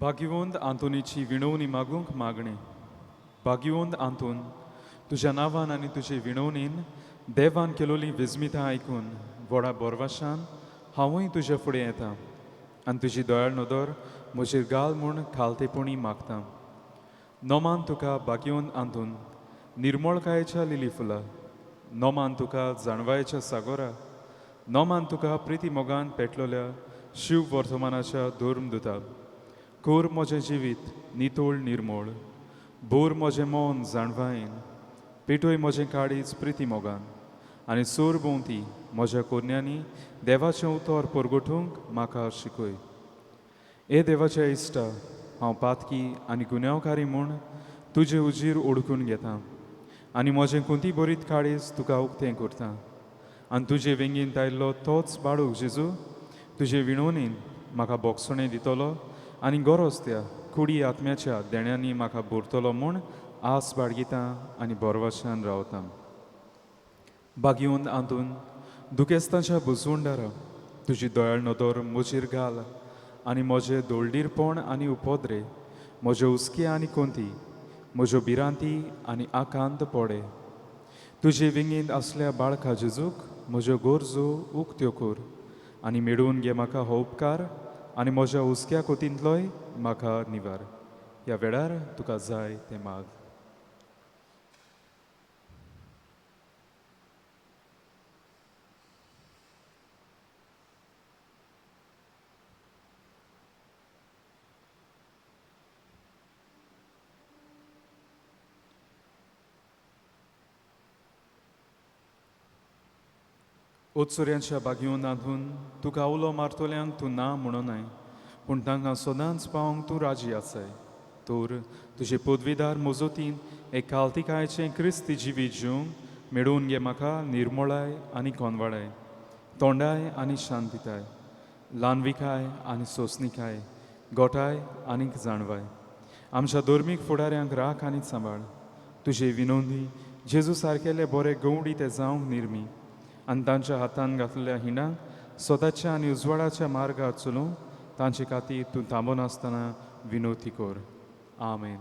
भाग्यवंत आंतोनीची विणवणी मागूंक मागणे. भाग्यवंत आंतोन, तुज्या नांवान आनी तुजे विणवणेन देवान केलोली विस्मिताय आयकून व्हडा बोरवाशान हांवूय तुजे फुडें येतां आनी तुजी दोळ्याळ नदर म्हजेर घाल म्हूण खालतेपणी मागतां. नोमान तुका भाग्यवंत आंतून निर्मळकायेच्या लिली फुलां, नोमान तुका जाणवायेच्या सागोरा, नोमान तुका प्रिती मोगान पेटलोल्या शिव वर्तमानाच्या धर्म दुता. कोर म्हजें जिवीत नितोळ निर्मळ, बोर म्हजें मौन जाणवायेन, पेटोय म्हजें काळीज प्रिती मोगान आनी सोर भोंवती म्हज्या कोन्यांनी देवाचें उतर परगटूंक म्हाका शिकय. हे देवाच्या इश्टा, हांव पातकी आनी गुन्यांवकारी म्हूण तुजे उजीर ओळखून घेतां आनी म्हजें कोंती बरीत काळीज तुका उक्तें करतां. आनी तुजे वेंगीन आयिल्लो तोच बाळूक जेजू तुजे विणवणेन म्हाका बोगसणें दितलो आनी गरज त्या कुडी आत्म्याच्या देण्यांनी म्हाका भरतलो म्हूण आस बाळगितां आनी बोरवाशान रावतां. भाग्यवंत आंतून दुखेस्तांच्या बुजवंडारा तुजी दोळ्याळ नदर म्हजेर घाल आनी म्हजें दोळडीरपण आनी उपद्रे, म्हज्यो उस्के आनी कोंती, म्हज्यो भिरांती आनी आकांत पडे. तुजे विंगीत असल्या बाळका जेजूक म्हज्यो गरजो उक्त्यो कर आनी मेळून घे म्हाका हो उपकार आनी म्हज्या उस्क्या कोतींतलोय म्हाका निवार. ह्या वेळार तुका जाय तें माग. उत्सुऱ्यांच्या भाग्यवंत आंतून तुका उलो मारतल्यांक तूं ना म्हणूनाय, पूण तांकां सदांच पावोंक तूं राजी आसाय. तर तुजे पदवीदार मोजोतीन एक खालतिकायेचें क्रिस्ती जिवीत जिवंक मेळून घे म्हाका निर्मळाय आनी कोनवाळाय, तोंडाय आनी शांतीताय, ल्हानविकाय आनी सोंसणीकाय, गोठाय आनीक जाणवाय. आमच्या धर्मीक फुडाऱ्यांक राख आनी सांबाळ. तुजे विनोदी जेजू सारकेले बरे गवंडी ते जावंक निर्मी आनी तांच्या हातान घातलेल्या हिंडांक स्वताच्या आनी उजवाडाच्या मार्गार चलूंक तांचे खातीर तूं थांबून आसतना विनोती कर. आमेन.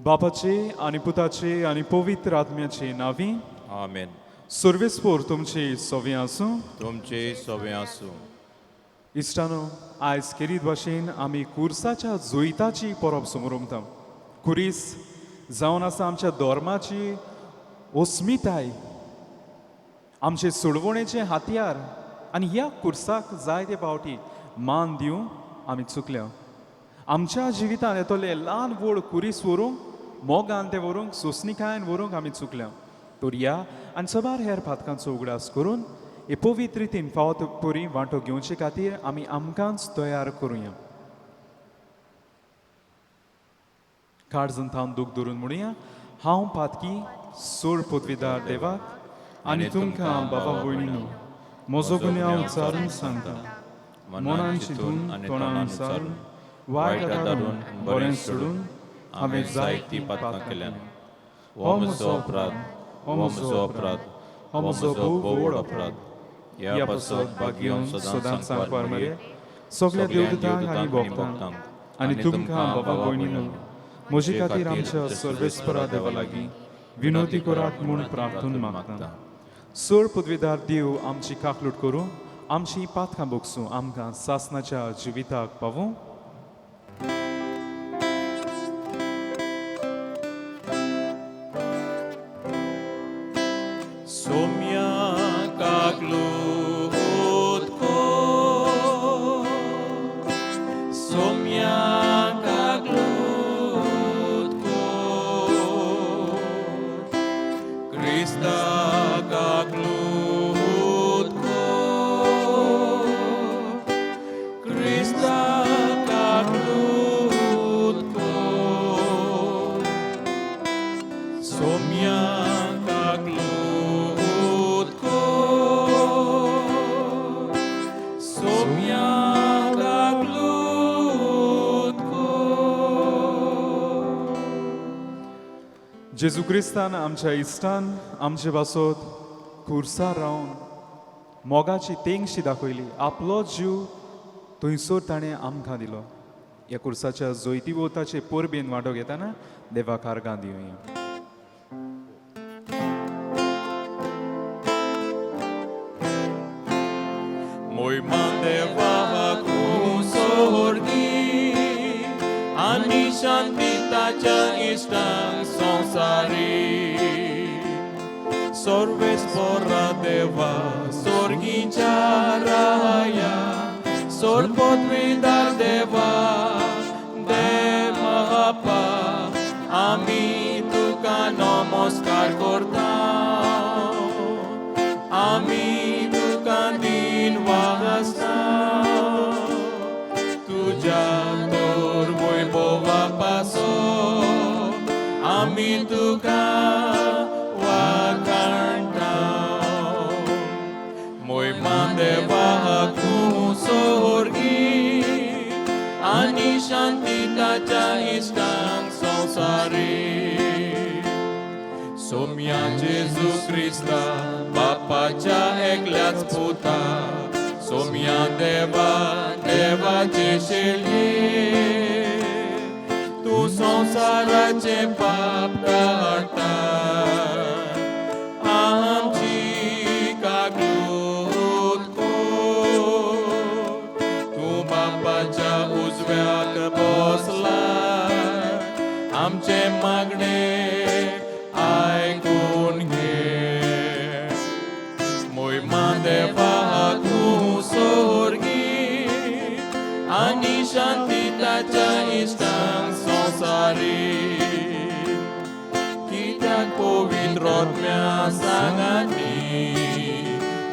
बापाचे आनी पुताचे आनी पवित्र आत्म्याचे नांवी आमेन. सर्वेस्पोर तुमचे सोवे आसूं. तुमचे सोवे आसूं. इश्टानो, आयज केरीत भाशेन आमी कुर्साच्या जोईताची परब समोरमता. कुरीस जावन आसा आमच्या धर्माची अस्मिताय, आमचे सोडवणेचे हातयार आनी ह्या कुर्साक जायते फावटी मान दिवंक आमी चुकल्या. आमच्या जिवितान येतले ल्हान व्हड कुरीस व्हरूंक, मोगान ते व्हरूंक, सोंसणीकायेन व्हरूंक आमी चुकल्या. तर या आनी सबार हेर पातकांचो उगडास करून हे पवित्र रितीन फावत परी वांटो घेवचे खातीर आमी आमकांच तयार करुया. काळजांत थावन दूख धरून म्हणुया, हांव पातकी सोड पदवीदार देवाक आनी तुमकां बाबा भयणीनो, म्हजो गुन्यांव विचारून सांगता. मनान चिंतून तोंडान विचारून वायट धरून बरें सोडून हांवें जायती पातकां केल्यान. हो म्हजो अपराध, हो म्हजो अपराध, हो म्हजो भोव व्हड अपराध. ह्या पासत भाग्योन सदांच सांगपार मरे सगळ्या देवदूतांक आनी भक्तांक आनी तुमकां बाबा भयणीनो, म्हजे खातीर आमच्या सर्वेस्परा देवा लागीं विनोदी करात म्हूण प्रार्थून मागता. सोड पदवीदार देव आमची काकलूट करूं, आमची पातकां बोगसूं, आमकां सासणाच्या जिविताक पावूं. Somia kaklut ko, somia kaklut ko, Krista kaklut ko, Krista kaklut ko, somia kaklut ko, somia kaklut ko. जेजू क्रिस्तान आमच्या इश्टान आमचे बासोत खुर्सार रावन मोगाची तेंगशी दाखयली. आपलो जीव थंयसर ताणें आमकां दिलो. ह्या खुर्साच्या जोयती भोवताचे परबेन वांटो घेताना देवाक आर्गां दिवया. Mój mandeva cu sorgi, ani shantitacha istan sansari. Sorves porra deva, sorgi charaya, sor podvidar deva, devapa, ami tuka namaskar kortao, ami tuka din wahasta, tuja tor voi bova paso, ami tuka wakantao, moi mandeva ku sorgi, ani shantitacha istan sansari. Somia Jezu Krista, Bapaच्या एकल्याच पुता, सोम्या देवा देवाचे शेळये, तू संसाराचे पाप काढता, आमची काकलूत कर. तू बापाच्या उजव्याक बसला, आमचे मागणे आयकून घे. मोहिमा देवा तू सोर्गी, आणि शांतीताच्या इष्टांक संसारी. कित्याक पवित्र आत्म्या सांगानी,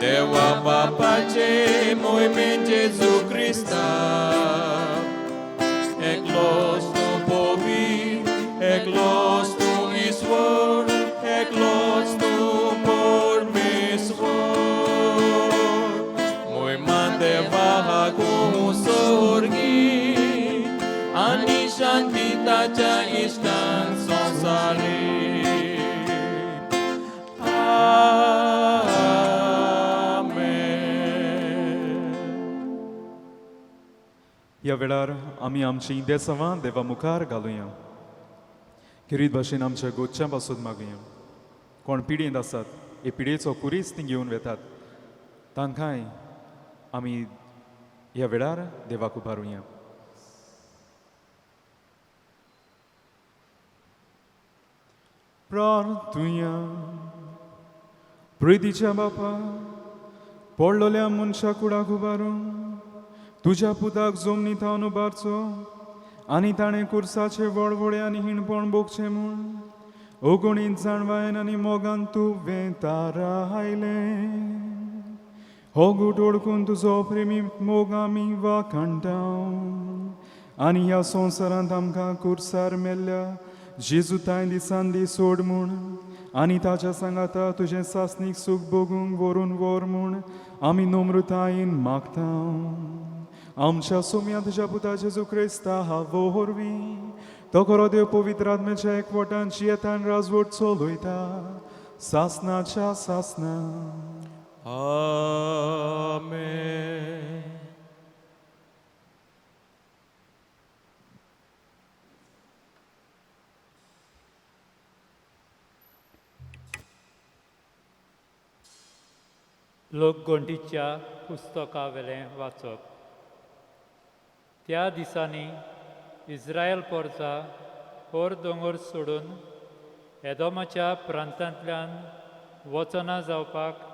देवा बापाचे मोहिमेन जेजू क्रिस्ता. एकलोच तू पवित्र, एकलोच तू ईश्वर, एकलोच तू परमेश्वर. मोहिमा देवा ku sorgi, ani shantitacha istan sansari. ह्या वेळार आमी आमची देसावां देवा मुखार घालुया. किरीत भाशेन आमच्या गोदच्या पासून मागुया. कोण पिडींत आसात, हे पिडयेचो कुरीस ती घेवन वेतात, तांकांय आमी ह्या वेळार देवाक उबारुया. प्रार्थुया. प्रितीच्या बापा, पडलोल्या मनशा कुडाक उबारून तुज्या पुताक जमनी थावन उबारचो, आनी ताणें कुर्साचे वळवळे आनी हिणपण भोगचें म्हूण ओगोणीत जाणवायन आनी मोगान तूं वेतार आयलें. होगूट ओळखून तुजो प्रेमी मोग आमी वाखाणटाव आनी ह्या संवसारांत आमकां कुर्सार मेल्ल्या जेजुताय दिसांदी सोड म्हूण आनी ताच्या सांगाता तुजें सासणीक सूख भोगूंक व्हरून व्हर म्हूण आमी नम्रतायेन मागता आमच्या सोम्या तुज्या पुता जेजू क्रिस्ता हावो वरवीं तो खरो देव पवित्र आत्म्याच्या एकवटान जियेतान राजवट चलयता सासणाच्या सासणा Amen. लोकगंटीच्या पुस्तका वेलें वाचप त्या दिसांनी इस्रायल पोरचा होर दोंगर सोडून एदोमाच्या प्रांतांतल्यान वचना जावपाक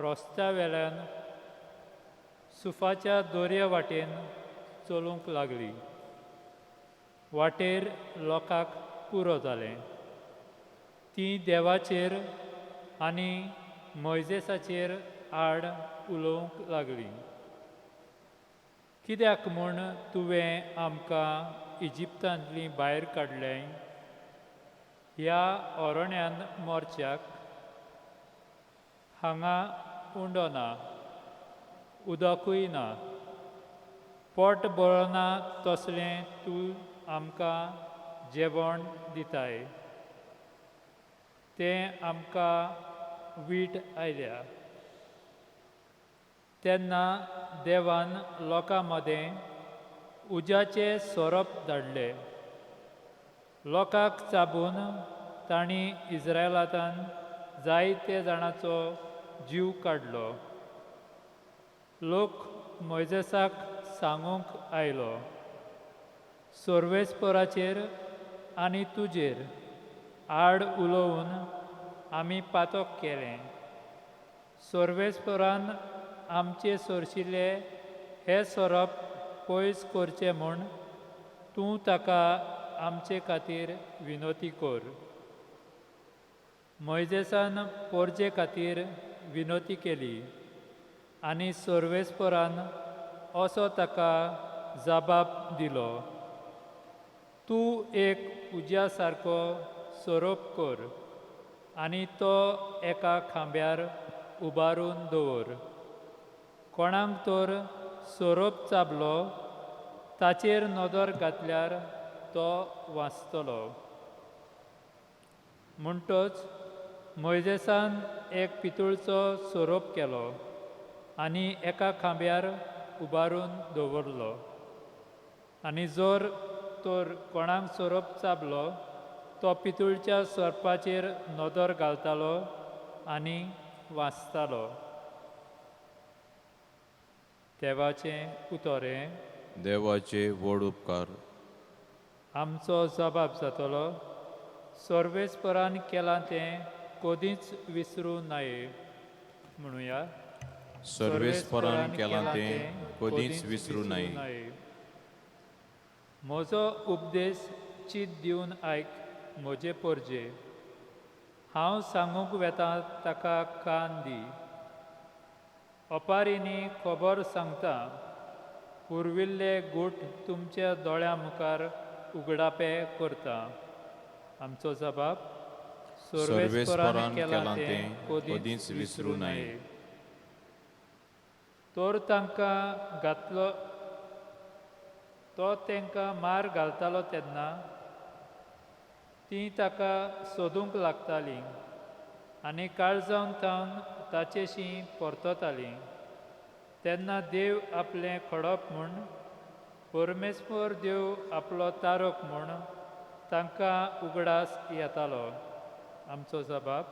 रस्त्या वेल्यान सुफाच्या दर्या वाटेन चलूंक लागली वाटेर लोकांक पुरो जालें तीं देवाचेर आनी मोइजेसाचेर आड उलोवंक लागलीं कित्याक म्हूण तुवें आमकां इजिप्तांतलीं भायर काडलें ह्या ओरोण्यान मोरच्याक हांगा उंडो ना उदकूय ना पोट भरना तसलें तूं आमकां जेवण दिताय तें आमकां वीट आयल्या तेन्ना देवान लोकां मदें उज्याचें सोरोप धाडलें लोकांक चाबून तांणी इस्रायलांतान जायते जाणांचो जीव काडलो लोक मोइजेसाक सांगूंक आयलो सोर्वेस्पोराचेर आनी तुजेर आड उलोवन आमी पातक केलें सोर्वेस्पोरान आमचे सोरशिल्ले हे सोरोप पयस करचें म्हूण तूं ताका आमचे खातीर विनोती कर मोइजेसान पोरचे खातीर विनोती केली आनी सोर्वेस्पोरान असो ताका जबाब दिलो तूं एक उज्या सारको सोरोप कर आनी तो एका खांब्यार उबारून दवर कोणाक तर सोरोप चाबलो ताचेर नदर घातल्यार तो वाचतलो म्हणटच मोइजेसान एक पितूळचो सोरोप केलो आनी एका खांब्यार उबारून दवरलो आनी जर तर कोणाक सोरोप चाबलो तो पितूळच्या सोरपाचेर नदर घालतालो आनी वाचतालो देवाचें उतोरें देवाचे व्हड उपकार आमचो जबाब जातलो सोर्वेस्परान केलां तें कधीच विसरूं नये म्हणुया सर्वेस्परान केलां तें कधीच विसरूं नये म्हजो उपदेश चीत दिवन आयक म्हजे पोरजे हांव सांगूंक वेता ताका कान दी ओपारींनी खबर सांगता पुर्विल्ले गूट तुमच्या दोळ्यां मुखार उगडापे करता आमचो जबाब सर्वेस्परान केलां तें कधीच विसरूं नये तर तांकां घातलो तो तांकां मार घालतालो तेन्ना तीं ताका सोदूंक लागतालीं आनी काळजावन थावन ताचेशीं परततालीं तेन्ना देव आपलें खडप म्हूण परमेस्पर देव आपलो तारक म्हूण तांकां उगडास येतालो आमचो जबाब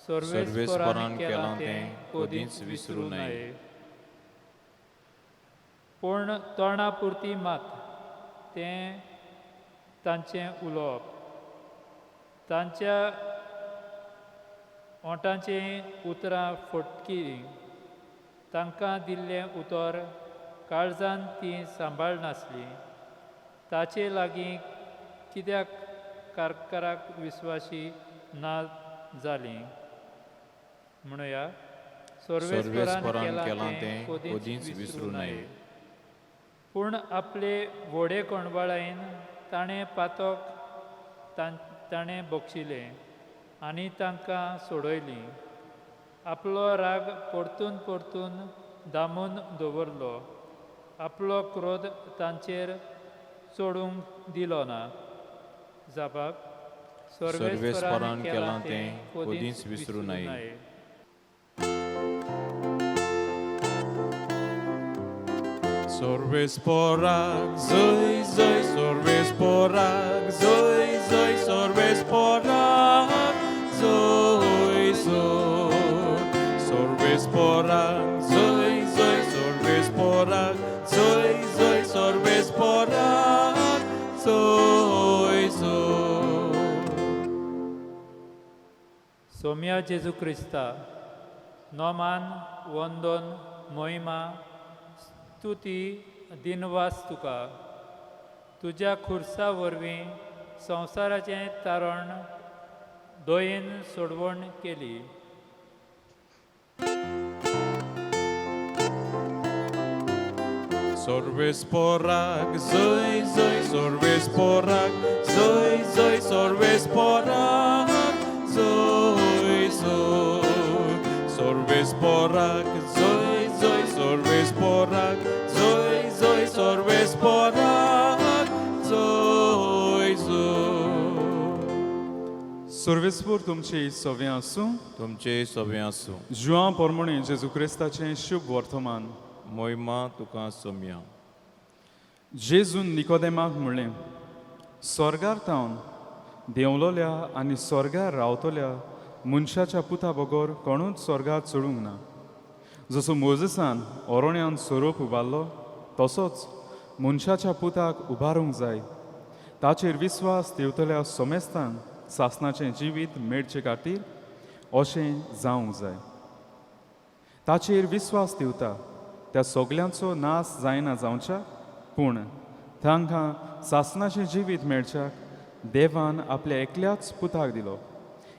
सर्वेस्परान केलां तें कधीच विसरूं नये पूण तोंडा पुरती मात तें तांचें उलोवप तांच्या ओंठांचीं उतरां फटकी तांकां दिल्लें उतर काळजान तीं सांबाळनासलीं ताचे लागीं कित्याक कारकाराक विस्वासी ना जालीं म्हणुया सर्वेस्परान केलां तें कोदींच विसरूं नये. पूण आपले व्हडे कोणबाळायन ताणें पातोक ताणें बक्षिले आनी तांकां सोडयलीं. आपलो राग परतून परतून दामून दवरलो. आपलो क्रोध तांचेर चोडूंक दिलो ना. जापाक सर्वेस्परान केलां तें कोदींच विसरूं नये. Sorvesporak, zoi, zoi, sorvesporak, zoi, zoi, sorvesporak, zoi, zoi, sorvesporak, zoi, zoi, sorvesporak, zoi, zoi, sorvesporak, zoi, zoi. Saumya जेजू क्रिस्ता, नोमान वंदन मोहिमा स्तुती दिनवास तुका. तुज्या खुर्सा वरवीं संवसाराचें तारण दोयेन सोडवण केली. Sorvesporak, zoi, zoi, sorvesporak, zoi, zoi, sorvesporak, zoi, zoi, sorvesporak, zoi, zoi, sorvesporak, zoi, zoi, sorvesporak, zoi, zoi. सर्वेस्पूर तुमची सोव्यां आसूं. तुमचे सोबे आसूं. जुआं पोरमोणे जेजू क्रिस्ताचें शुभ वर्तमान. मोहिमा तुका सोम्या. जेजून निकोदेमाक म्हणलें, स्वर्गार तावन देंवलोल्या आनी स्वर्गार रावतल्या मनशाच्या पुता बगोर कोणूच स्वर्गार चडूंक ना. जसो मोजेसान ओरोण्यान सोरोप उबारलो तसोच मनशाच्या पुताक उबारूंक जाय. ताचेर विस्वास देवतल्या सोमेस्तान सासणाचें जिवीत मेळचे खातीर अशें जावंक जाय. ताचेर विस्वास दिवता त्या सगल्यांचो नाश जायना जावच्या, पूण तांकां सासणाचें जिवीत मेळच्याक देवान आपल्या एकल्याच पुताक दिलो.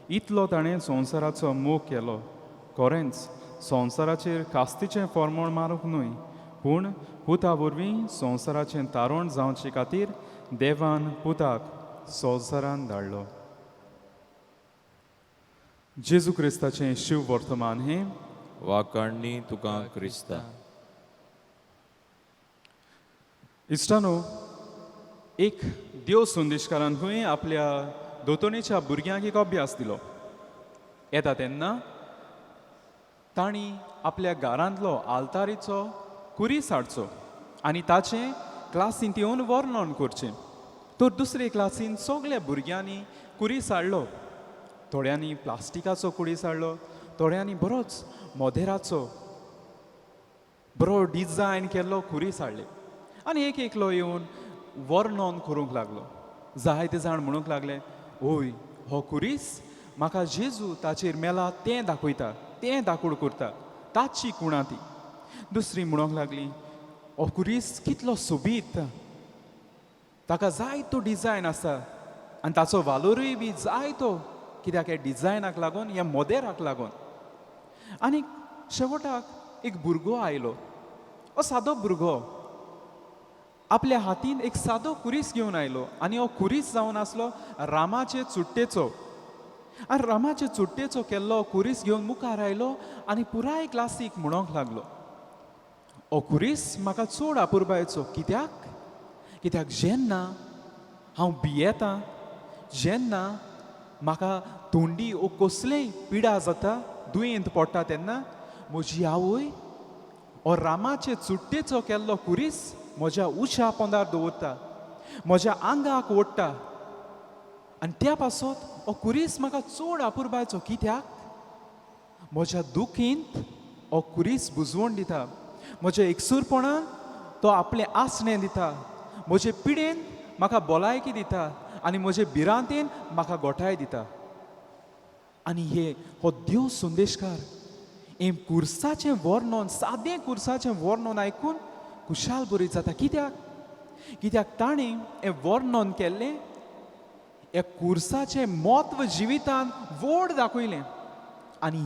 इतलो ताणें संवसाराचो मोग केलो. खरेंच संवसाराचेर कास्तीचें फॉर्मोण मारूंक न्हय, पूण पुता वरवीं संवसाराचें तारण जावचे खातीर देवान पुताक संवसारान धाडलो. जेजू क्रिस्ताचें शिव वर्तमान हें वाकाणणी तुका क्रिस्ता. इश्टानो, एक देव संदेशकारान खंय आपल्या दोतोणेच्या भुरग्यांक एक अभ्यास दिलो. येता तेन्ना तांणी आपल्या घरांतलो आल्तारीचो कुरीस हाडचो आनी ताचें क्लासींत येवन वर्णन करचें. तर दुसरे क्लासीन सगल्या भुरग्यांनी कुरीस हाडलो. थोड्यांनी प्लास्टिकाचो कुरीस हाडलो, थोड्यांनी बरोच मोदेराचो बरो डिजायन केल्लो कुरीस हाडले. आनी एक एकलो येवन वर्णन करूंक लागलो. जायते जाण म्हणूंक लागले, ओय हो कुरीस म्हाका जेजू ताचेर मेला तें दाखयता, तें दाखोड करता, ताची कुणां ती. दुसरी म्हणूंक लागली, हो कुरीस कितलो सोबीत, ताका जायतो डिजायन आसा आनी ताचो वालोरूय बी जायतो, कित्याक हे डिजायनाक लागून, ह्या मोदेराक लागून. आनी शेवटाक एक भुरगो आयलो. हो सादो भुरगो आपल्या हातीन एक सादो कुरीस घेवन आयलो आनी हो कुरीस जावन आसलो रामाचे चुट्टेचो. आनी रामाचे चुट्टेचो केल्लो कुरीस घेवन मुखार आयलो आनी पुराय क्लासीक म्हणोंक लागलो, हो कुरीस म्हाका चड आपुरबायेचो. कित्याक जेन्ना हांव भियेतां, जेन्ना म्हाका तोंडी ओ कसलेय पिडा जाता, दुयेंत पडटा, तेन्ना म्हजी आवय हो रामाचे चुट्टेचो केल्लो कुरीस म्हज्या उशा पोंदार दवरता, म्हज्या आंगाक ओडटा. आनी त्या पासत हो कुरीस म्हाका चड आपुरबायचो. कित्याक म्हज्या दुखींत हो कुरीस बुजवण दिता, म्हज्या एकसूरपणान तो आपलें आसणें दिता, म्हजे पिडेन म्हाका भलायकी दिता आनी म्हजे भिरांतेन म्हाका गोठाय दिता. आनी हो देव संदेशकार हे कुर्साचें वर्णन, सादें कुर्साचें वर्णन आयकून खुशाल बरी जाता. कित्याक ताणें हें वर्णन केल्लें हे कुर्साचें म्हत्व जिवितान व्हड दाखयलें. आनी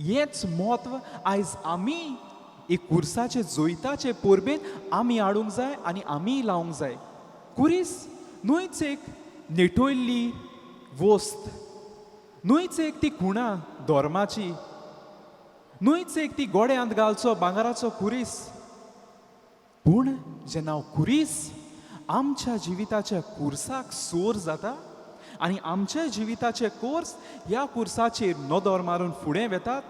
हेच म्हत्व आयज आमी एक कुर्साचे जोयताचे पोरबेन आमी हाडूंक जाय आनी आमी लावंक जाय. कुरीस न्हूच एक नेटोयल्ली वस्त, न्हूच एक ती खुणां धर्माची, न्हूच एक ती गोड्यांत घालचो भांगाराचो कुरीस. पूण जेन्ना हांव कुरीस आमच्या जिविताच्या कुर्साक सोर जाता आनी आमच्या जिविताचे कोर्स ह्या कुर्साचेर नदर मारून फुडें वेतात,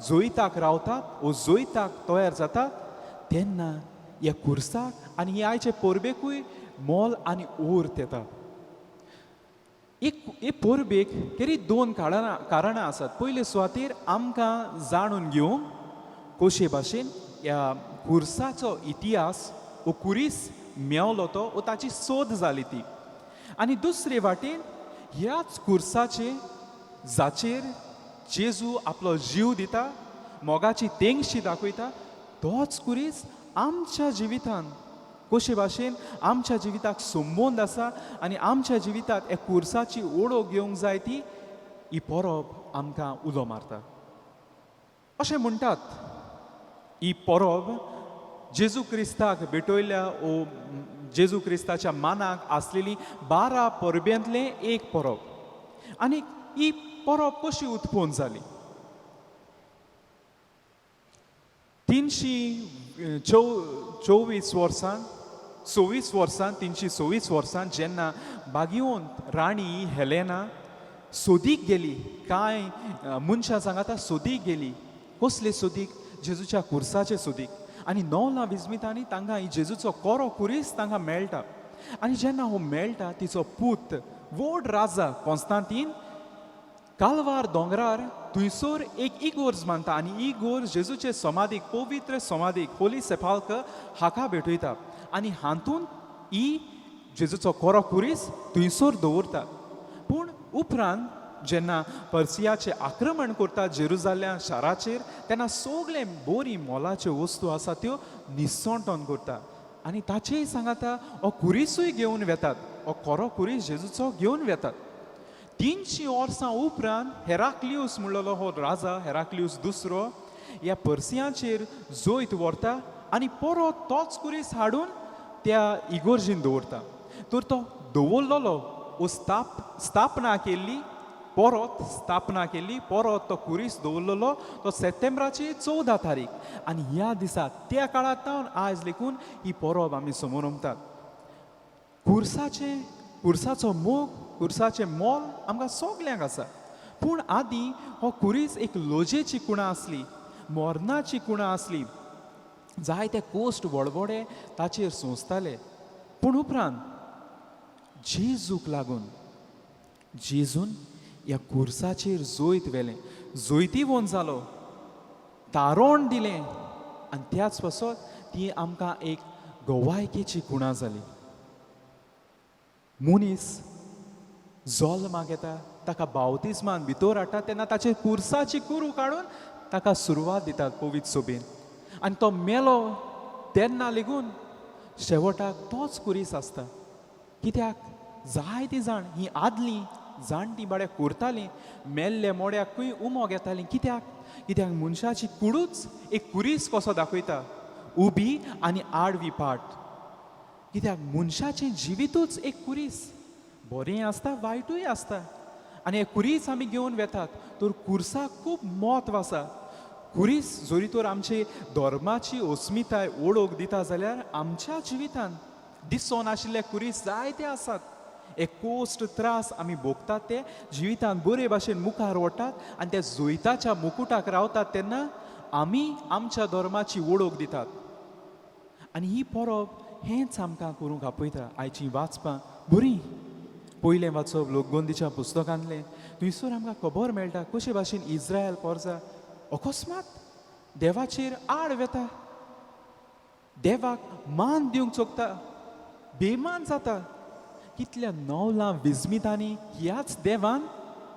जोयताक रावतात ओ जोयताक तयार जातात, तेन्ना ह्या कुर्साक आनी ह्या आयचे पोरबेकूय मोल आनी ओर्त येता. एक पोरबेक केरी दोन कारणां आसात. पयले सुवातेर आमकां जाणून घेवंक कशे भाशेन ह्या कुर्साचो इतिहास ओ कुरीस मेवलो तो ओ ताची सोद जाली ती. आनी दुसरे वाटेन ह्याच कुर्साचे जाचेर जेजू आपलो जीव दिता, मोगाची तेंगशी दाखयता, तोच कुरीस आमच्या जिवितांत कशे भाशेन आमच्या जिविताक संबंद आसा आनी आमच्या जिवितांत हे कुर्साची ओळख घेवंक जाय ती ही परब आमकां उलो मारता. अशें म्हणटात ही परब जेजू क्रिस्ताक भेटयल्या ओ जेजू क्रिस्ताच्या मानाक आसलेली 12 परबेंतले एक परब. आनी ही परब कशी उत्पन्न जाली? 324 वर्सां जेन्ना बागियोंत राणी हेलेना सोदीक गेली, कांय मनशां सांगाता सोदीक गेली. कसले सोदीक? जेजूच्या कुर्साचे सोदीक. आनी 9 विस्मितांनी तांकां ही जेजूचो कोरो कुरीस तांकां मेळटा. आनी जेन्ना हो मेळटा तिचो पूत व्हड राजा कॉन्स्तांतीन कालवार दोंगरार थंयसर एक इगोर्ज मानता आनी इगोर्ज जेजूचे समाधीक, पवित्र समाधीक, होली सेपाल्क हाका भेटयता आनी हातूंत ही जेजूचो कोरो कुरीस थंयसर दवरता. पूण उपरांत जेन्ना पर्सियाचे आक्रमण करता जेरुजालेम शाराचेर, तेन्ना सगळे बरी मोलाच्यो वस्तू आसा त्यो निसंटोन करता आनी ताचेय सांगाता हो कुरीसूय घेवन वेतात, हो कोरो कुरीस जेजूचो घेवन वेतात. 300 वर्सां उपरांत हेराक्लियूस म्हणलेलो हो राजा, हेराक्लियूस दुसरो, ह्या पर्सियांचेर जोयत व्हरता आनी परत तोच कुरीस हाडून त्या इगोर्जीन दवरता. तर तो दवरलेलो ओ स्थापना केल्ली, परत तो कुरीस दवरलेलो तो सप्टेंबराची 14 तारीख. आनी ह्या दिसा त्या काळांत आयज लेकून ही परब आमी समोरंभतात. कुर्साचो मोग, कुर्साचें मोल आमकां सगल्यांक आसा. पूण आदीं हो कुरीस एक लोजेची कुणां आसली, मोरनाची कुणां आसली. जायते कोश्ट व्हडव्हडे ताचेर सोंसताले. पूण उपरांत जेजूक लागून जेजून ह्या कुर्साचेर जोयत व्हेलें, जोयतीवंत जालो, तारोण दिलें आनी त्याच पासत ती आमकां एक गोवायकेची कुणां जाली. मनीस जल्माक येता, ताका बावतिस्मान भितर हाडटा तेन्ना ताचे कुर्साची कुरू काडून ताका सुरवात दितात पवित्र सोबेन. आनी तो मेलो तेन्ना लेगून शेवटाक तोच कुरीस आसता. कित्याक जायतीं जाण ही आदलीं जाणटीं बाड्या करतालीं, मेल्ले मोड्याकूय उमो घेतालीं. कित्याक मनशाची कुडूच एक कुरीस कसो दाखयता, उबी आनी आडवी पाट. कित्याक मनशाचें जिवितूच एक कुरीस, बरें आसता वायटूय आसता. आनी हे कुरीस आमी घेवन वेतात. तर कुर्साक खूब म्हत्व आसा. कुरीस जोरी तर आमचे धर्माची अस्मिताय ओळख दिता जाल्यार आमच्या जिवितांत दिसो नाशिल्ले कुरीस जायते आसात. हे कोश्ट त्रास आमी भोगतात ते जिवितांत बरे भाशेन मुखार वतात आनी त्या जोयताच्या मुकुटाक रावतात तेन्ना आमी आमच्या धर्माची ओळख दितात. आनी ही परब हेंच आमकां करूंक आपयता. आयचीं वाचपां बरीं, पयलें वाचप लोकगोंदीच्या पुस्तकांतलें, थंयसर आमकां खबर मेळटा कशे भाशेन इस्रायल परजा अकस्मात देवाचेर आड वेता, देवाक मान दिवंक चोखता, बेमान जाता. कितल्या 9 विस्मितांनी ह्याच देवान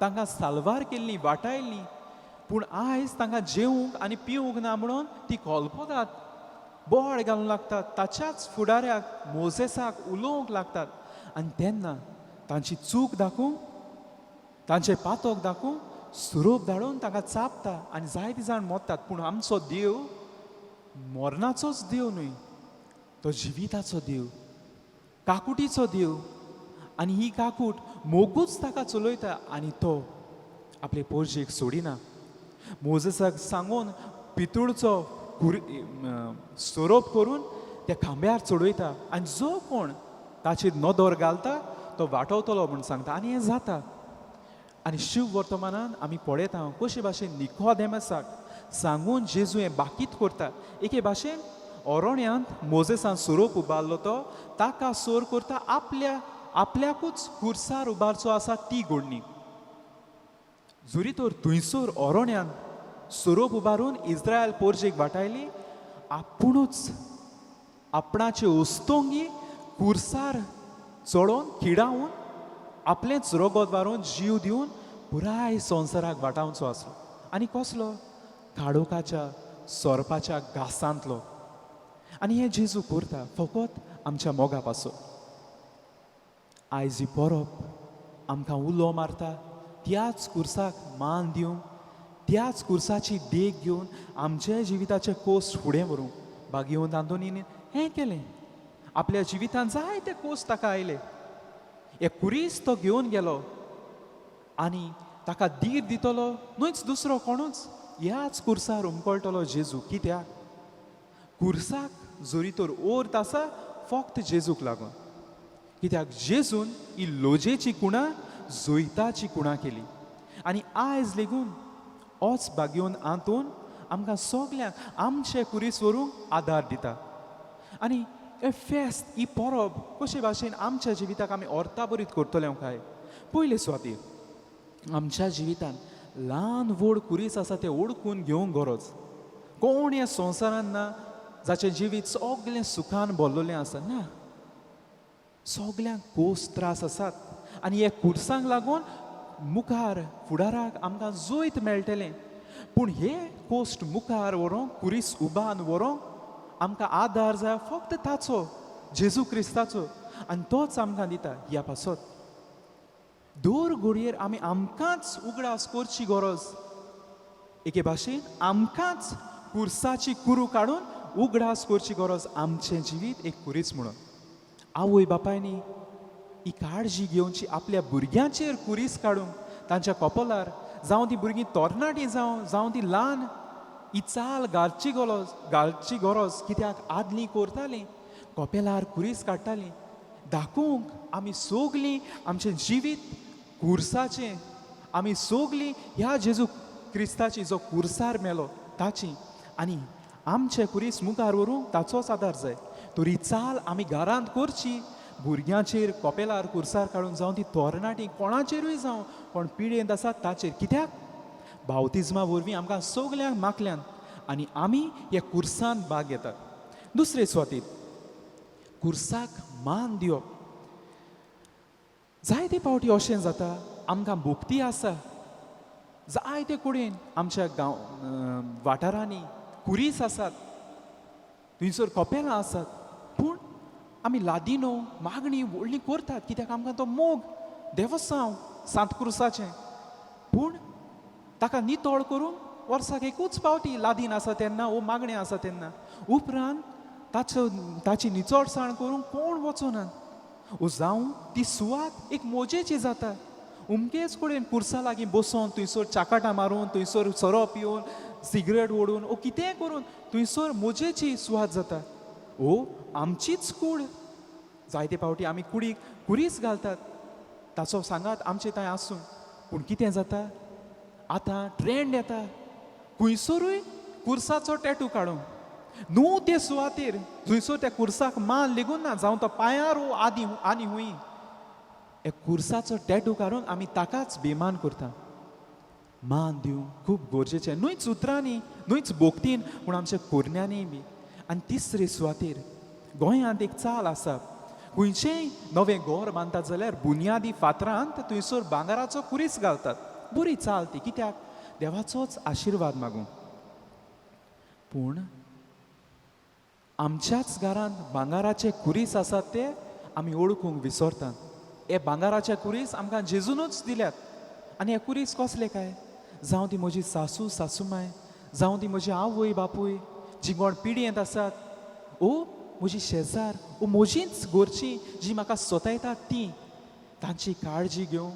तांकां साल्वार केल्ली, वाटायल्ली. पूण आयज तांकां जेवंक आनी पिवंक ना म्हणून ती खोलपतात, बोड घालूंक लागतात, ताच्याच फुडाऱ्याक मोसेसाक उलोवंक लागतात. आनी तेन्ना तांची चूक दाखोवंक, तांचे पातक दाखोवंक सुरोप धाडून ताका चापता आनी जायते जाण मोडटात. पूण आमचो देव मरणाचोच देव न्हय, तो जिविताचो देव, काकुटीचो देव. आनी ही काकूट मोगूच ताका चलयता आनी तो आपले पोरजेक सोडिना. मोजेसाक सांगून पितूळचो सोरोप करून त्या खांब्यार चडयता आनी जो कोण ताचेर नदर घालता तो वाटवतलो म्हूण सांगता. आनी हें जाता. आनी शिव वर्तमानान आमी पळयता कशे भाशेन निकोदेमसाक सांगून जेजू हें बाकीत करता. एके भाशेन ओरोण्यांत मोजेसान सोरोप उबारलो तो ताका सोर करता आपल्याकूच खुर्सार उबारचो आसा ती घडणी. जुरी तर थंयसर ओरोण्यांत सोरोप उबारून इस्रायल पोरजेक वाटायली, आपुणूच आपणाचे ओस्तोंगी खुर्सार चडोवन खिडावून आपलेंच रगत वारून जीव दिवन पुराय संवसाराक वाटावचो आसलो. आनी कसलो? काडोकाच्या सोरपाच्या घासांतलो. आनी हें जेजू करता फकत आमच्या मोगा पासो. आयज ही परब आमकां उलो मारता त्याच खुर्साक मान दिवंक, त्याच खुर्साची देख घेवन आमच्या जिविताचे कोस्ट फुडें व्हरूंक. भागीवंत आंतोनीन हें केलें. आपल्या जिवितांत जायते कोस्ट ताका आयले. एक कुरीस तो घेवन गेलो आनी ताका धीर दितलो न्हूच दुसरो कोणूच. ह्याच खुर्सार उमकळटलो जेजू. कित्याक? खुर्साक जोरी तर ओर्त आसा फक्त जेजूक लागून. कित्याक जेजून ही लोजेची कुणा जोयताची कुणा केली. आनी आयज लेगून होच भाग्योन आंतून आमकां सगल्यांक आमचे कुरीस व्हरूंक आदार दिता. आनी हे फेस्त, ही परब कशे भाशेन आमच्या जिविताक आमी अर्था बरीत करतले काय? पयले सुवातेर आमच्या जिवितान ल्हान व्हड कुरीस आसा ते ओळखून घेवंक गरज. कोण ह्या संवसारान ना जाचें जिवीत सगलें सुखान भरलेलें आसा? ना. सगल्यांक कोस त्रास आसात. आनी हे कुर्सांक लागून मुखार फुडाराक आमकां जोयत मेळटलें. पूण हे कोस्ट मुखार व्हरूंक, कुरीस उबान व्हरूंक आमकां आदार जाय फक्त ताचो, जेजू क्रिस्ताचो. आनी तोच आमकां दिता. ह्या पासत दर घडयेर आमी आमकांच उगडास करची गरज. एके भाशेन आमकांच कुर्साची कुरू काडून उगडास करची गरज. आमचें जिवीत एक कुरीस म्हणून. आवय बापायनी ही काळजी घेवची आपल्या भुरग्यांचेर कुरीस काडूंक तांच्या कपलार. जावं ती भुरगीं तरणाटीं जावं ती ल्हान, ही चाल घालची गरज. कित्याक आदलीं करतालीं कपेलार कुरीस काडटालीं. दाखोवंक आमी सोगलीं आमचें जिवीत कुर्साचें, आमी सोगलीं ह्या जेजू क्रिस्ताची जो कुर्सार मेलो ताची. आनी आमचे कुरीस मुखार व्हरूंक ताचोच आदार जाय. तरी चाल आमी घरांत करची. भुरग्यांचेर कपेलार कुर्सार काडून जावं ती तरणाटीं कोणाचेरूय जावं कोण पिडेंत आसात ताचेर. कित्याक? बावतिजमा वरवीं आमकां सगल्यांक मागल्यान आनी आमी ह्या कुर्सान भाग घेतात. दुसरे सुवातेर कुर्साक मान दिवप. जायते फावटी अशें जाता आमकां भोगती आसा, जायते कडेन आमच्या वाठारांनी कुरीस आसात, थंयसर कपेलां आसात. पूण आमी लादिनो मागणी व्हडली करतात. कित्याक आमकां तो मोग देवस्थांव सांतक्रुसाचें. पूण ताका नितळ करूंक वर्साक एकूच फावटी लादीन आसा तेन्ना वो मागणें आसा तेन्ना. उपरांत ताची निचळसाण करूंक कोण वचनात. जावं ती सुवात एक मोजेची जाता. उमकेच कडेन कुर्सा लागीं बसोन थंयसर चाकाटां मारून, थंयसर सोरो पिवन, सिगरेट ओडून वो कितेंय करून थंयसर मोजेची सुवात जाता. ओ आमचीच कूड. जायते फावटी आमी कुडीक कुरीस घालतात. ताचो सांगात आमचे थंय आसूं. पूण कितें जाता? आतां ट्रेंड येता खंयसरूय कुर्साचो टॅटू काडूंक. न्हू ते सुवातेर थंयसर त्या कुर्साक मान लेगून ना, जावं तो पांयार वो आनी हुंय हे कुर्साचो टॅटू काडून आमी ताकाच बेमान करता. मान दिवंक खूब गरजेचें. न्हूच उतरांनी, न्हूच भोगतीन, पूण आमच्या कोरण्यांनी बी. आनी तिसरे सुवातेर गोंयांत एक चाल आसा. खंयचेंय नवें घर बांदतात जाल्यार बुन्यादी फातरांत थंयसर भांगाराचो कुरीस घालतात. बरी चाल ती. कित्याक? देवाचोच आशिर्वाद मागूंक. पूण आमच्याच घरांत भांगाराचे कुरीस आसात ते आमी ओळखूंक विसरतात. हे भांगाराचे कुरीस आमकां जेजूनच दिल्यात. आनी हे कुरीस कसले काय? जावं ती म्हजी सासू सासूमाय, जावं ती म्हजी आवय बापूय जी कोण पिडयेंत आसात, ओ म्हजी शेजार, ओ म्हजींच घरचीं जीं म्हाका स्वतायतात तीं, तांची काळजी घेवं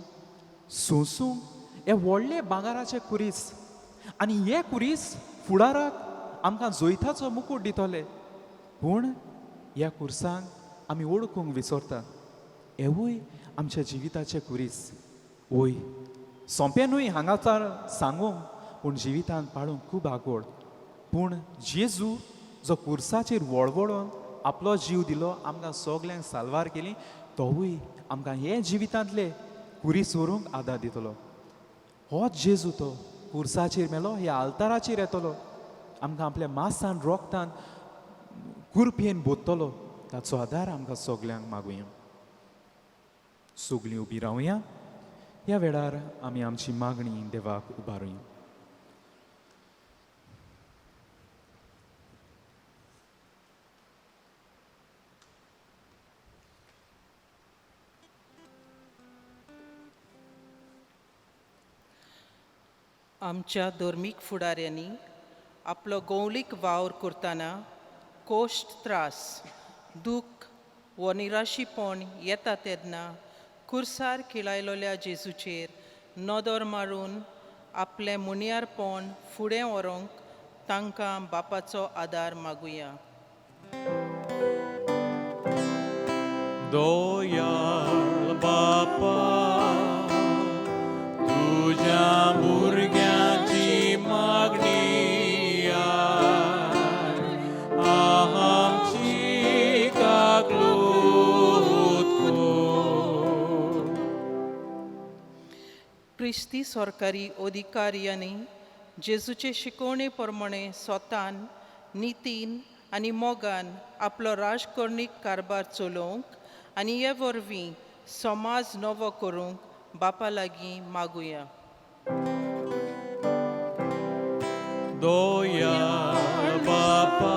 सोंसूंक हे व्हडले भांगाराचे कुरीस. आनी हे कुरीस फुडाराक आमकां जोैताचो मुकूट दितले. पूण ह्या कुर्सांक आमी ओळखूंक विसरता. हेवूय आमच्या जिविताचे कुरीस. वय सोंपें न्हय हांगासर सांगूंक, पूण जिवितांत पाळूंक खूब आगोड. पूण जेजू जो कुर्साचेर वळवळोन आपलो जीव दिलो, आमकां सगल्यांक साल्वार केली, तोवूय आमकां हे जिवितांतले कुरीस व्हरूंक आदार दितलो. होच जेजू तो कुर्साचेर मेलो, ह्या आल्ताराचेर येतलो, आमकां आपल्या मांसान रोगतान कुरपेन बोत्तलो. ताचो आदार आमकां सगल्यांक मागुया. सगलीं उबी रावया. ह्या वेळार आमी आमची मागणी देवाक उबारुया. आमच्या धर्मीक फुडाऱ्यांनी आपलो गौलीक वावर करतना कोश्ट, त्रास, दूख व निराशीपण येता तेन्ना कुर्सार खिळायलोल्या जेजूचेर नदर मारून आपलें मुनियारपण फुडें व्हरूंक तांकां बापाचो आदार मागुया. दोयाळ बापा, तुझ्या भुरग्याची मागणी आमची काकलूत कर. क्रिस्ती सरकारी अधिकाऱ्यांनी जेजूचे शिकवणे प्रमाणे स्वतान नितीन आनी मोगान आपलो राजकरणीक कारबार चलोवंक आनी हे वरवीं समाज नवो करूंक बापा लागीं मागुया. दोयाळ बापा,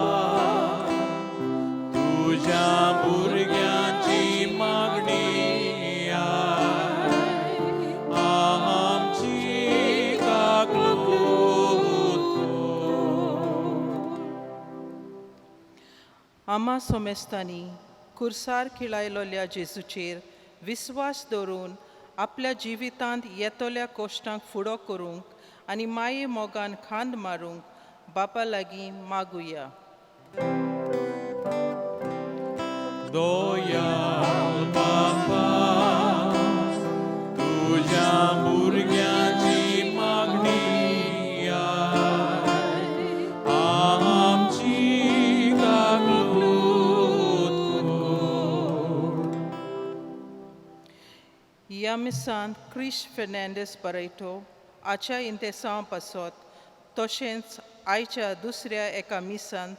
तुझ्या भुरग्याची मागणी आमची काकलूत कर. आमा सोमेस्तांनी कुर्सार खिळायलोल्या जेजूचेर विस्वास दवरून आपल्या जिवितांत येतोल्या कोश्टांक फुडो करूंक आनी माये मोगान खांद मारूंक बापा लागीं मागुया. दोयाळ बापा, तुझ्या भुरग्याची मागणी आमची काकलूत कर. ह्या मिसांत क्रिश फेर्नांडीस बरयतो आच्या इंतेसां पासत तशेंच आयच्या दुसऱ्या एका मिसांत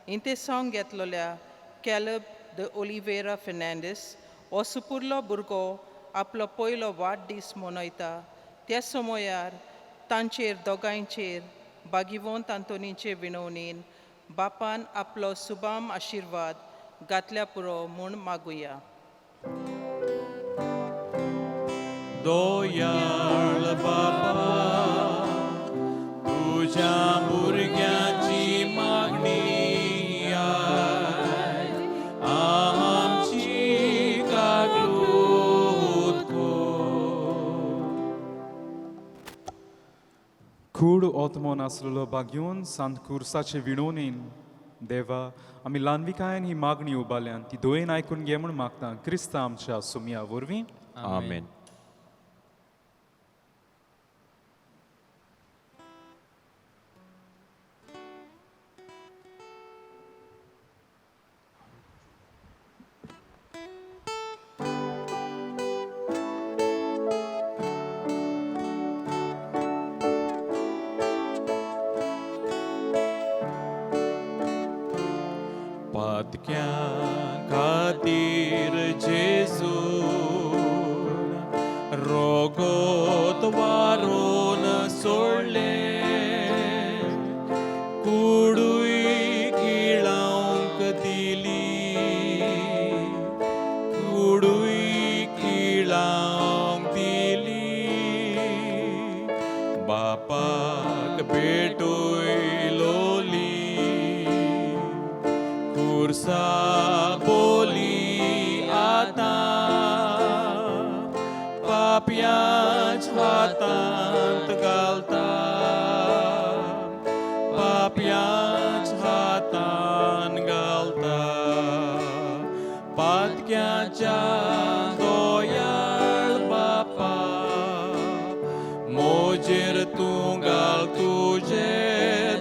इंतेसांव घेतलेल्या कॅलब द ओलिवेरा फेर्नांडीस हो सुपुर्लो भुरगो आपलो पयलो वाडदीस मनयता. त्या समयार तांचेर दोगांयचेर बागिवंत आंतोनीचे विणवणेन बापान आपलो सुबाम आशिर्वाद घातल्या पुरो म्हूण मागुया. दोयाळ बापा, तुझ्या भुरग्याची मागणी आमची काकलूत कर. खूड ओतमोन आसलेलो बाग्योन सांत कुर्साचे विणवणेन देवा, आमी ल्हानविकायेन ही मागणी उबाल्यान ती दोयेन आयकून घे म्हूण मागता क्रिस्ता आमच्या सुमया वरवीं. आमेन. पातक्या खातीर जेजू रोगोत वारून सोडले, कुडूय किळावंक दिली, कुडूय किळावंक दिली. बापा खाता पापयाच हातांत घालता पापयाच हातान घालता पातक्याच्या दोयाळ बापा मोजेर तूं घाल तुझे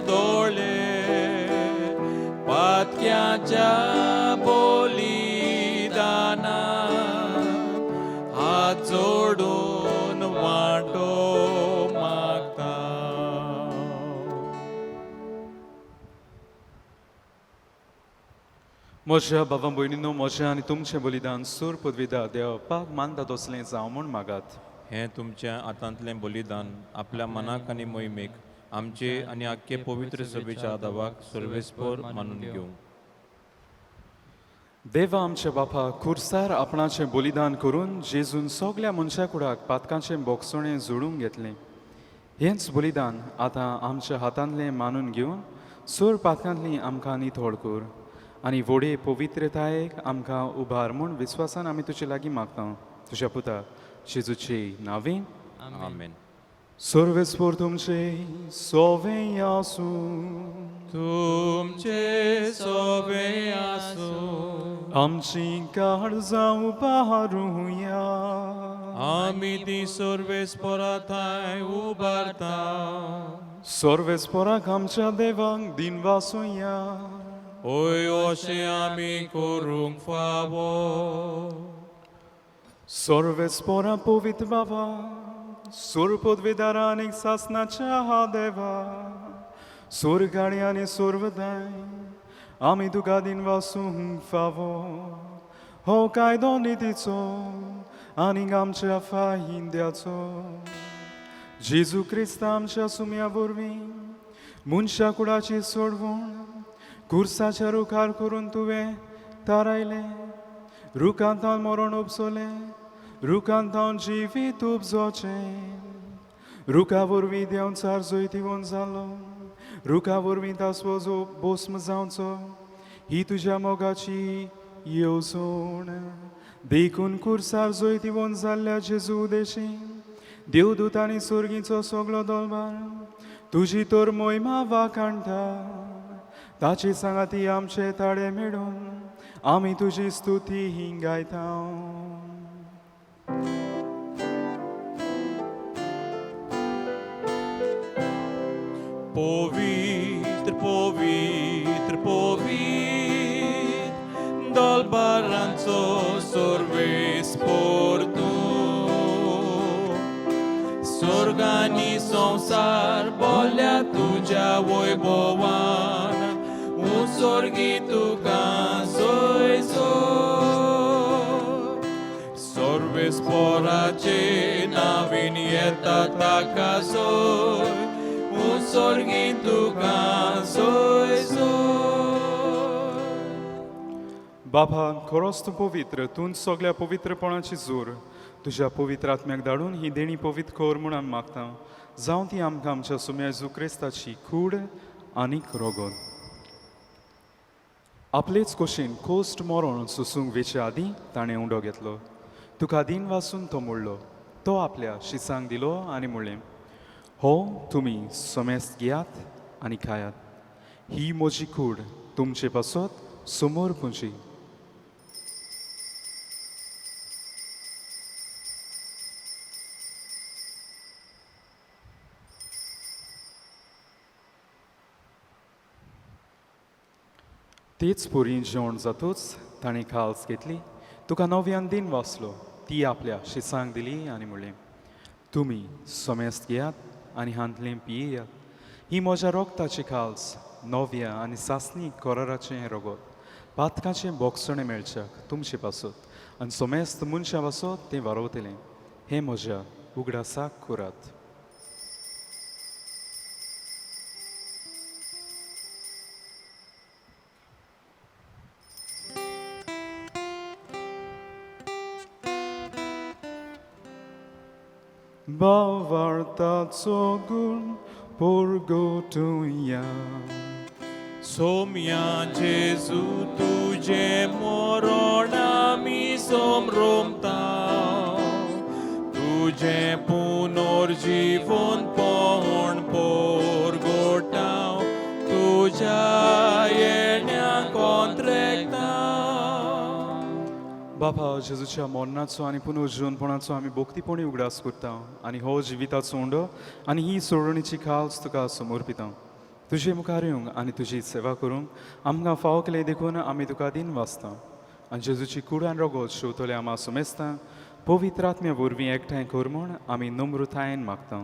दोळे पातक्याच्या बोलिदाना हात जोडून वांटो मागता म्हज्या बाबा भयणीनो म्हजें आनी तुमचें बलिदान सूर पदवीदार देवपाक मानता तसलें जावं म्हूण मागात हें तुमच्या हातांतलें बलिदान आपल्या मनाक आनी मोहिमेक आमचे आनी आख्खे पवित्र सभेच्या आदावाक सर्वेस्पर मानून घेवं देवा आमच्या बापा खुर्सार आपणाचें बलिदान करून जेजून सगल्या मनशा कुडाक पातकांचें बोगसणें जोडून घेतलें हेंच बलिदान आतां आमच्या हातांतलें मानून घेवन सूर पातकांतलीं आमकां नितळ कर आनी व्हडे पवित्रतायेक आमकां उबार म्हूण विस्वासान आमी तुजे लागीं मागता तुज्या पुता जेजूचे नांवें आमेन सर्वेस्पर तुमचे सोवें आसूं तुमचे सोबे आसूं आमची काळजां उबारूया आमी ती सर्वेस्पराताय उबारता सर्वेस्पराक आमच्या देवाक दिन वासुया ओय अशें आमी करूंक फावो सर्वेस्परा पवित्र बाबा सूर पदवीदार आनी सासनाच्या हा देवा सूर गाडी आनी सुरवदाय आमी तुका दिन वासूंक फावो हो कायदो नितीचो आनीक आमच्या फायद्याचो जेजू क्रिस्त आमच्या सुम्या वरवीं मनशा कुडाची सोडवण कुर्साच्या रुखार करून तुवें तारायलें रुखांत हांव मरण उपसोलें रुखांत हांव जिवीत उपजोचें रुखा वरवीं देंवचार जैतिवंत जालो रुखा वरवीं तासवो जो भस्म जावचो ही तुज्या मोगाची येवजण देखून कुर्सार जैतिवंत जाल्ल्या जेजू उदेशीं देवदूत आनी सुर्गीचो सगळो दरबार तुजी तर मोहिमा वाखाणटा ताची सांगाती आमचे ताळे मेळून आमी तुजी स्तुती ही गायता पवित्र पवित्र पवित्र दलबारांचो सर्वेस्पर तूं स्वर्गानी संसार बोल्या तुज्या वैभवान उत्सर्गी तुका सोयसो सर्वेस्पराचे नावीन येता ताका सोय उत्सर्गी तुका सोयसो बाबा खरोच तूं पवित्र तूं सगळ्या पवित्रपणाची जोर तुज्या पवित्र आत्म्याक धाडून ही देणी पवित्र कर म्हूण आमी मागता जावं ती आमकां आमच्या सुम्या जेजू क्रिस्ताची कूड आनीक रोगोन आपलेच कोशेन कोस्ट मरण सुसूंक वेचे आदीं ताणें उंडो घेतलो तुका दिन वाचून तो मोडलो तो आपल्या शिसांक दिलो आनी म्हणलें हो तुमी समेस्त घेयात आनी खायात ही म्हजी कूड तुमचे पासत समोर पुंजी तेच पोरी जेवण जातूच ताणें खाल्स घेतली तुका नव्यान दिन वाचलो ती आपल्या शिसांक दिली आनी म्हणलें तुमी समेस्त घेयात आनी हांतलें पियेयात ही म्हज्या रोगताची खाल्स नव्या आनी सासणी कोराराचें रगत पातकाचें बोगसणें मेळच्याक तुमचे पासत आनी समेस्त मनशां पासत तें वारोवतलें हें म्हज्या उगडासाक करात Bavartazo gun porgotuya सोम्या जेजू तुझे मरण आमी सो रोमता तुझे पुनर्जीवन पोहण पोरगोटाव तुझ्या येण्याक कोंत्रेकता बापा जेजूच्या मरणाचो आनी पुनर्जीवनपणाचो आमी भोक्तीपणी उगडास करता आनी हो जिविताचो उंडो आनी ही सोडणीची खास तुका समर्पिता तुजे मुखार येवंक आनी तुजी सेवा करूंक आमकां फाव केले देखून आमी तुका दिन वाचता आनी जेजूची कुडान रगत शेवतले आमा सुमेस्ता पवित्र आत्म्या वरवीं एकठांय कर म्हूण आमी नम्रतायेन मागता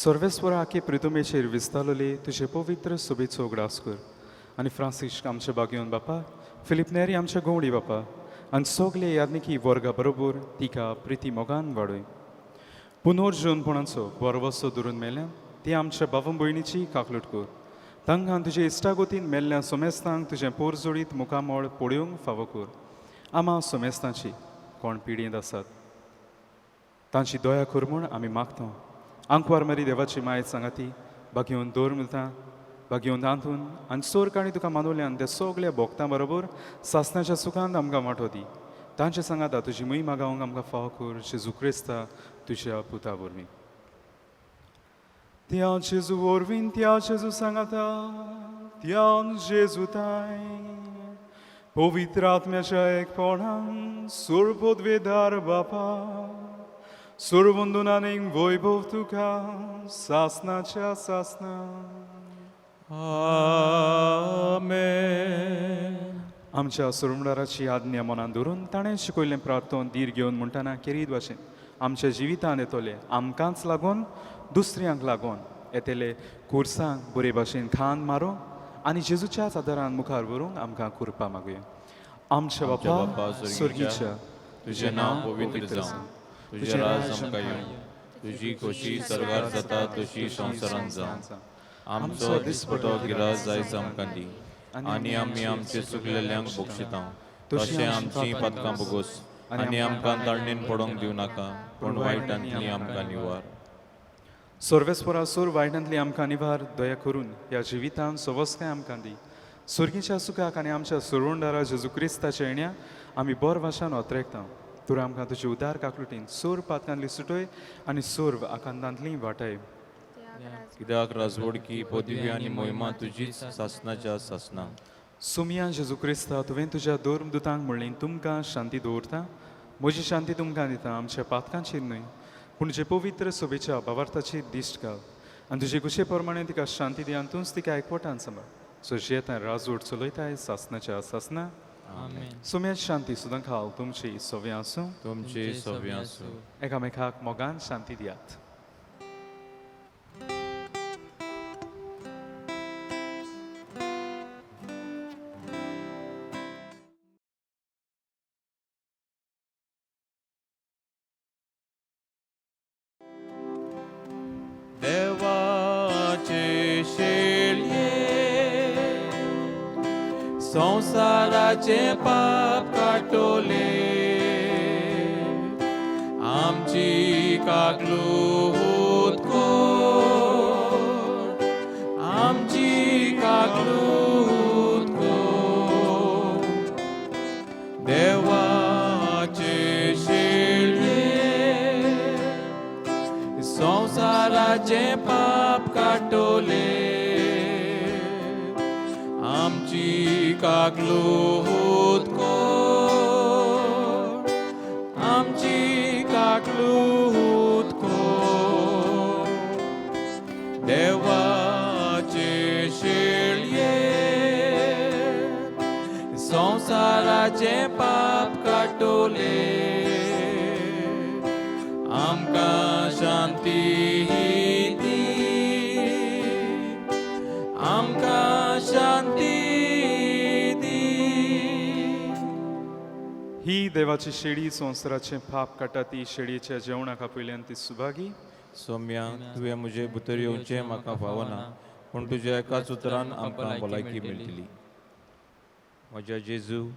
सर्वेस्वरा आखे प्रितुमेचेर विस्तारलेले तुजे पवित्र सुबेचो उगडास कर आनी फ्रांसीस आमचे बागेवन बापा फिलिप नेरी आमच्या गवडी बापा आनी सगळे यादनिकी वर्गा बरोबर तिका प्रिती मोगान वाडय पुनर्जीवनपणाचो बरवसो धरून मेल्यान ती आमच्या भावन भयणीची काकलूट कर तांकां तुजे इश्टागोतीन मेल्ल्या सोमेस्तांक तुजें पोरजोडीत मुखामोळ पळोवंक फावो कर आमा सोमेस्तांची कोण पिडींत आसात तांची दया कर म्हूण आमी मागता आंकवार मरी देवाची मायेत सांगाती बागेवन दवर मिळता बागेवन तांतून आनी सोर काणी तुका मानवल्यान त्या सगळ्या भोगतां बरोबर सासणाच्या सुखांत आमकां वांटो दी तांचे सांगाता तुजी मुई मागावंक आमकां फाव कर जेजू क्रिस्ता तुज्या पुता वरवीं त्या जेजू वरवीं त्या जेजू सांगाता त्या जेजू ताय पवित्र आत्म्याच्या एकपणान सर्वोद्वेदार बापा सर्ववंदनाने वैभव तुका सासनाच्या सासना आमेन आमच्या सुरमडाराची आज्ञा मनान धरून ताणें शिकयल्लें प्रार्थोन धीर घेवन म्हणटाना केरीत भाशेन आमच्या जिवितांत येतले आमकांच लागून दुसऱ्यांक लागून येतले कुर्सांक बरे भाशेन खान मारूंक आनी जेजूच्याच आदारान मुखार व्हरूंक आमकां कृपा मागुया आमच्या बापा सुर्गीच्या तुझे नाव पवित्र जावं तुझे राज आमकां येवं तुजी खोशी सर्गार जाता तशी संवसारांत जावं आमचो दिसपटो गिराज जायच आमकां दी आनी आमी आमचे चुकलेल्यांक बक्षिता तशें आमची पदकां बोगोस आनी आमकां ताळणेन पडोंक दिवं नाका पूण वायटांतली आमकां निवार सर्वेस्परा सोर वायटांतली आमकां निवार दया करून ह्या जिवितांत सवस्काय आमकां दी सुर्गीच्या सुखाक आनी आमच्या सुरवणदारा जेजू क्रिस्ताच्या येण्या आमी बोर भाशान ओतरेकता तर आमकां तुजे उदार काकलुटीन सोर पातकांतली सुटय आनी सोर आकांतांतली वाटाय कित्याक राजवडकी पदवी आनी मोहिमा तुजीच सासनाच्या सासना सुमया जेजू क्रिस्ता तुवें तुज्या दोन दुतांक म्हणली तुमकां शांती दवरता म्हजी शांती तुमकां दिता आमच्या पातकांचेर न्हय पूण जे पवित्र सोबेच्या भावार्थाचेर दिश्ट घाल आनी तुजे कुशे प्रमाणे तिका शांती दी आनी तूंच तिका एकवटान सांबाळ सो जेतां राजवट चलयताय सासनाच्या सासना सुम्याची शांती सुद्दां खाल तुमची सव्य आसूं तुमचे सव्य आसूं एकामेकाक मोगान शांती दियात देवाचे शेळये संसाराचे पाप काटोले आमची काकलूत कोर आमची काकलूत कोर देवाचे शेळये संसाराचे पाप काटोले आमची काकलूत कोर आमची काकलूत कोर देवाचे शेळये संसाराचे पाप काटोले आमकां शांती दी आमकां शांती दी ही देवाची शेळी संवसाराचे पाप काटा ती शेळयेच्या जेवणाका पयल्यान ती सुभागी सौम्या तुवें म्हजे भितर येवचें म्हाका फावना पूण तुज्या एकाच उतरान आमकां भलायकी मेळटली म्हज्या जेजू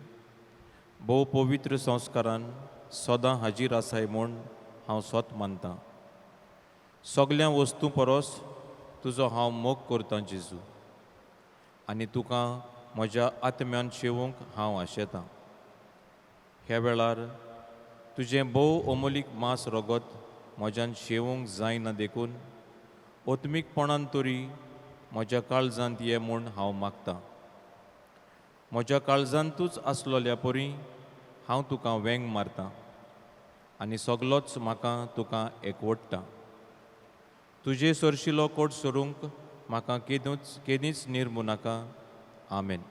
भोव पवित्र संस्कारान सदां हाजीर आसाय म्हूण हांव स्वत मानतां सगळ्या वस्तू परस तुजो हांव मोग करतां जेजू आनी तुका म्हज्या आत्म्यान शेवूंक हांव आशेतां ह्या वेळार तुजें भोव अमोलीक मांस रगत म्हज्यान शेवूंक जायना देखून ओत्मीकपणान तरी म्हज्या काळजांत ये म्हूण हांव मागतां. म्हज्या काळजांतूच आसलोल्या परी हांव तुका वेंग मारतां आनी सगलोच म्हाका तुका एकवटटा. तुजे सरशिलो कोट सोडूंक म्हाका केदींच निर्मू नाका. आमेन.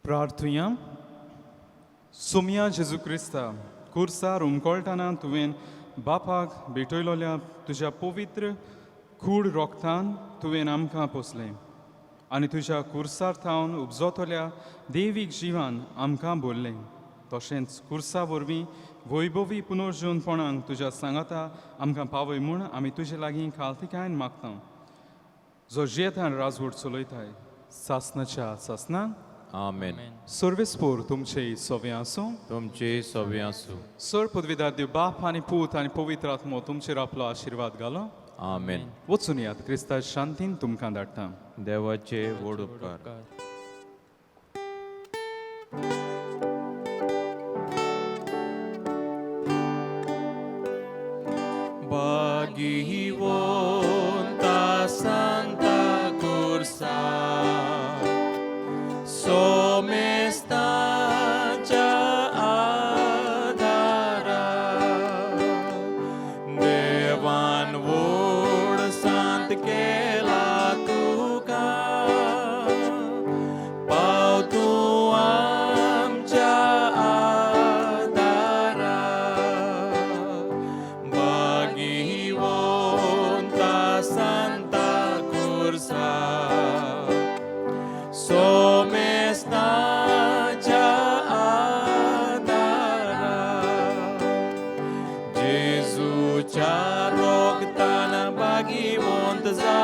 प्रार्थुया. सुमया जेजू क्रिस्ता, कुर्सार उमकळटना तुवें बापाक भेटयलोल्या तुज्या पवित्र कूड रोगतान तुवें आमकां पोसलें आनी तुज्या कुर्सार थावन उपजोतल्या देवीक जिवान आमकां भरलें. तशेंच कुर्सा वरवीं वैभवी पुनर्जूनपणांक तुज्या सांगाता आमकां पावय म्हूण आमी तुजे लागीं खालतिकायेन मागता. जो जेतान राजवट चलयताय सासनाच्या सासनान. आमेन. सर्वेस्पोर तुमचे सवे आसूं. तुमचे सवे आसूं. सर पदवीदार बाप आनी पूत आनी पवित्र आत्मो तुमचेर आपलो आशिर्वाद घालो. आमेन. वचून यात क्रिस्ता शांतीन तुमकां धाडटा. देवाचे व्हड उपकार. Bagiwonta Santa Cursa Somestancia adara Devan vod sant kela tuka Pau tu amcha adara Bagiwonta Santa Cursa Somestancia adara Jesuच्या रोगतान बागिवंत जा